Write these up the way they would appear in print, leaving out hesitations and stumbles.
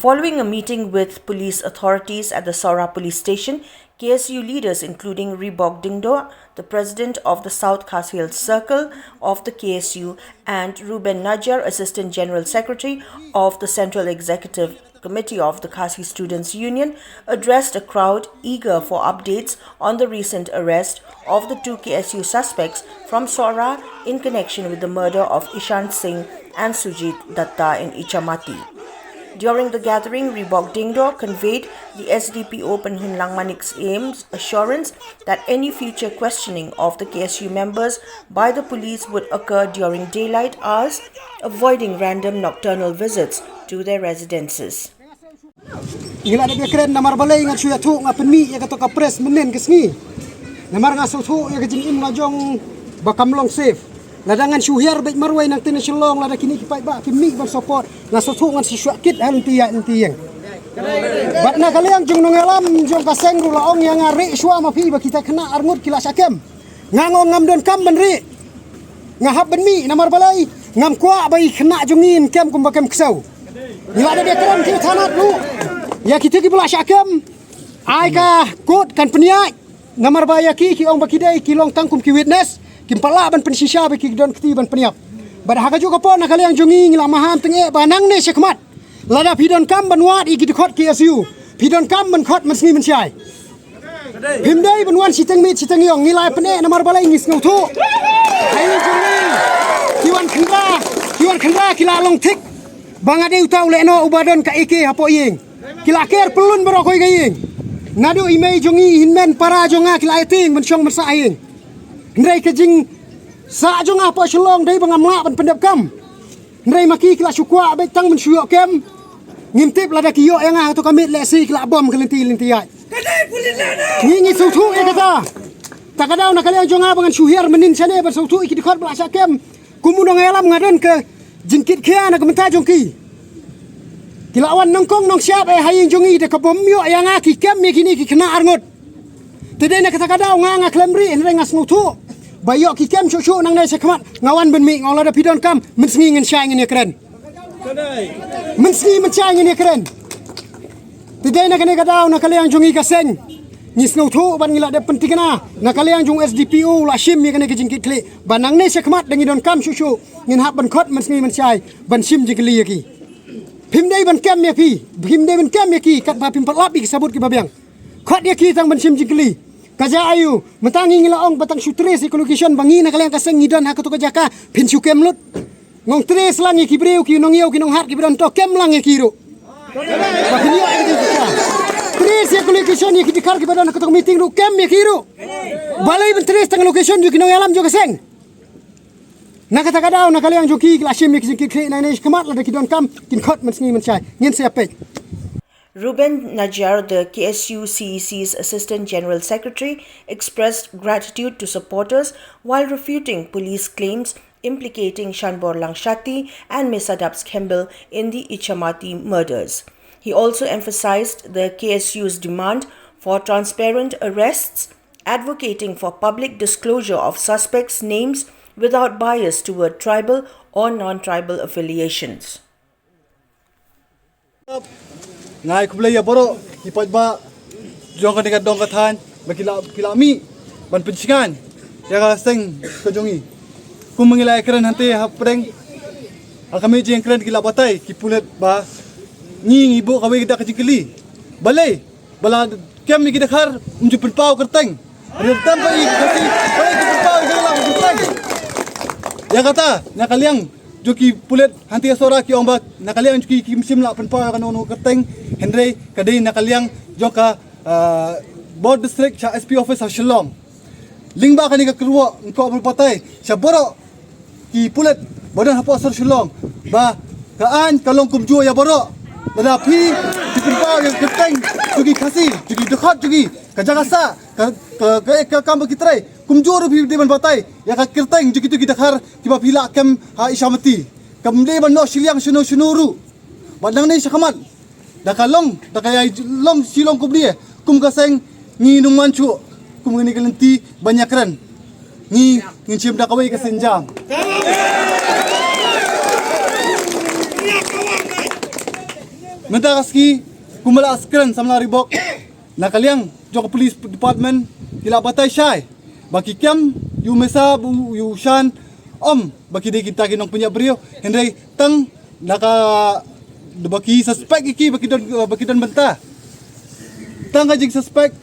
Following a meeting with police authorities at the Sohra Police Station, KSU leaders including Ribok Diengdoh, the president of the South Khasi Hills Circle of the KSU, and Reuben Najiar, Assistant General Secretary of the Central Executive Committee of the Khasi Students' Union, addressed a crowd eager for updates on the recent arrest of the two KSU suspects from Sohra in connection with the murder of Eshan Singh and Sujit Dutta in Ichamati. During the gathering, Ribok Diengdoh conveyed the SDPO Penhunlang Manik's aims assurance that any future questioning of the KSU members by the police would occur during daylight hours, avoiding random nocturnal visits to their residences. Ila ada keren namar balai ngat suya tu ngap penmi ya kato kapres menen kesni. Namar ngaso tu ya kejing im lajong bakam long safe. Ladangan syuhiar baik marwai nang tena selong lada kini kipai ba kimi ban support ngaso tu ngan sisuak kit hanti yang. Bat na kaliang jung nongalam jung kaseng ru laong yang ngari syua ma pi ba kita kena arngut kila sakem. Ngangong ngam don kam benri. Ngahap benmi namar balai ngam kwa bai kena jungin kem kum bakem kesau. Ila ada keren kita tanat lu. Ya kita ki bula sakem. Ai ka kot kan peniak namar baya ki ong bakidai ki long tangkum ki witness. Kimpala ban pensisya bagi don keti ban peniap. Bada haka juga pon nak kalian jongi ngila maham tenge banang ne sekmat. Lada pidon kam banwat iki dikot KSU. Pidon kam ban khot mesni mensyai. Himdai banwan siteng mit siteng yong ngilai pene namar balai ngis ngautu. Hai jongi. Kiwan khandra kila long tik. Bangade utau leno ubadon ka eke hapo yeng. Kila ker pelun berokoi gayeng. Nadu imei jongi hinmen para jonga kila eting mensyong mersa ayeng. Ndai kejing sa jong apa selong dai bangamla ban pendap kam. Ndai maki kila syukwa baik tang mensyuk kem. Ngimtip lada kiyo yang ah tu kamit lesi kila bom kelenti ai. Ngingi sautu e kata. Takadau nak kalian jong abangan syuhiar menin sane ban sautu iki dikot bela kem. Kumunong alam ngaden ke jingkit kia nak menta jongki. Kila awan nongkong nong siap hayin jongi de kabom yo yang ah ki kem mi kini ki kena arngut. Tadi nak kata kadau nganga klemri ndai ngas ngutu. Bayok ki kem syuk nang dai sekmat ngawan ben mi ngola da pidon kam mensngi ngen syai ngene keren. Mensngi mencai ngene keren. Tadi nak kene kadau nak kalian jongi kaseng. Ngis ngutu ban ngila da pentingna. Nak kalian jong SDPO la shim mi kene kejingkit kli. Banang ne sekmat dengi don kam syuk ngin hab ban khot mensngi mencai ban sim jikli ki. Pimdai ban kem ya pi. Pimdai ban kem ya ki kat ba pim patlapi sabut ki babiang. Khot ya ki tang ban sim jikli. Kaja ayu mentangi ngilaong batang sutres location bangi na kalian kaseng ngidon ha to kajaka pinsu kemlut ngong tres lang ki breu ki nong yau ki nong har ki bran to kem lang ki ro bakini ay ki tres location ki dikar ki badan ka to meeting ro kem ki ro balai ben tres tang location ki nong alam jo kaseng na kata kadau na kalian jo ki klasim ki ki na ne kemat la ki don kam kin khot mensni menchai ngin siape. Reuben Najiar, the KSU CEC's Assistant General Secretary, expressed gratitude to supporters while refuting police claims implicating Shanbor Langshati and Misadabs Kemble in the Ichamati murders. He also emphasized the KSU's demand for transparent arrests, advocating for public disclosure of suspects' names without bias toward tribal or non-tribal affiliations. Ngai kublaya boro ipat ba jong ka dong kathan bakila mi ban pencingan ya ka seng ka jongi kum mangila ekran hante hapreng akami jeng kran kila batai ki pulet ba ngi ibu kawe kita kecikili balai bala kem mi kita khar unju penpau kerteng ada tambah i kasi balai ki penpau gala kerteng ya kata na kaliang joki pulet hanti sora ki ombak nakaliang joki kimsim la penpau kan ono kerteng Henry kadai nakaliang joka board district cha SP office of Shillong lingba kani ka kerwa engko berpatai cha boro ki pulet badan hapo sor Shillong ba kaan kalong kumju ya boro tetapi di penpau yang kerteng joki khasi joki dekat joki ka jagasa ka kam kitrai kumju ru di berpatai ya ka kerteng joki tu kidakhar kiba pila kem ha Ichamati kamle ban no siliang sunuru badang ni sakamat dakalong dakay long silong kum dia kum kaseng ngi nung manchu kum ngini kelenti banyak ran ngi ngicim dakawai kasenjam Mentah kaski kumala askran samla Ribok. Nakaliang jok police department kila batai syai. Baki kiam yu mesa bu yu shan baki de kita kinong punya brio Henry tang naka baki suspect iki baki don bentah. Tang kajing suspect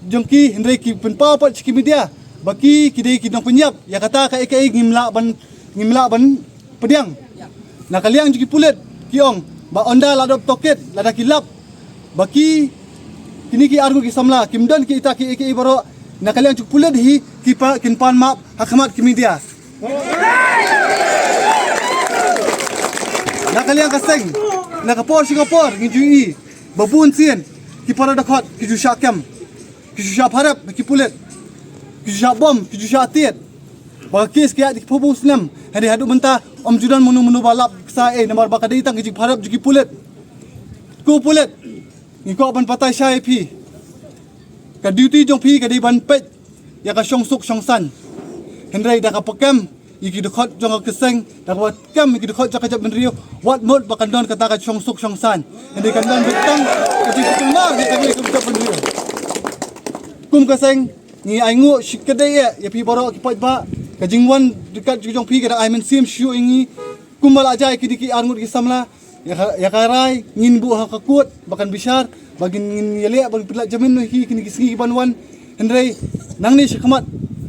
jongki Henry ki penpa pat ciki media. Baki kidai kinong penyap ya kata ka ekai ngimla ban pediang. Nakaliang juki pulet kiong ba onda ladop toket lada kilap. Baki kini ki argu ki samla kimdan ki ita ki ekai baro nakaliang juki pulet hi kinpan map hakamat ki media. Nakaliang kaseng nakapor Singapore ngijui babun sien ki para dakot ki ju syakam ki ju syapharap ki pulet Kijusha bom, kijusha atiat. Baka kes kaya di pupung senam. Hari hadu mentah om judan menu balap sa namar baka datang kijik harap juki pulet. Ku pulet. Ngiko ban patai syai pi. Ka duty jong pi ka di ban pet. Ya ka syong suk syong san. Hendrai dah ka pekam iki dekot jong ka keseng dah ka kam iki dekot jaka jap menrio. Wat mod baka don kata ka syong suk syong san. Hendrai kan don betang kijik kelar dia ka jap menrio. Kum kaseng ni aingu shikadai ya pi baro ki poj ba kajingwan dekat jong pi kada aimen sim shu ingi kumbala ajai kidiki arngut ki samla ya karai ngin bu ha kakut bakan bishar bagin ngin yele bagi pilak jamin no hi kini kisgi banwan hendrai nangni shikmat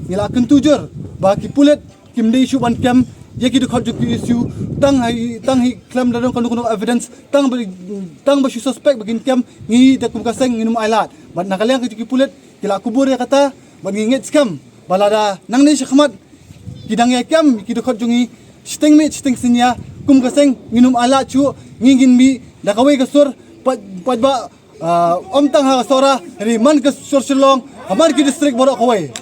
ngila kan tujur ba ki pulet kimdei shu ban kam ya ki dekat juki isu tang hi klam dadong kono evidence tang ba shu suspect bagin kam ngi takum kaseng nginum ailat bat nakaliang ki pulet kila kubur ya kata bangingit skam balada nang ni shakmat kidang ya kam kidokot jungi sting sinya kum kaseng nginum ala chu ngingin mi dakawai kasur pajba om tang ha sora ri man kasur silong amar ki district borok kawai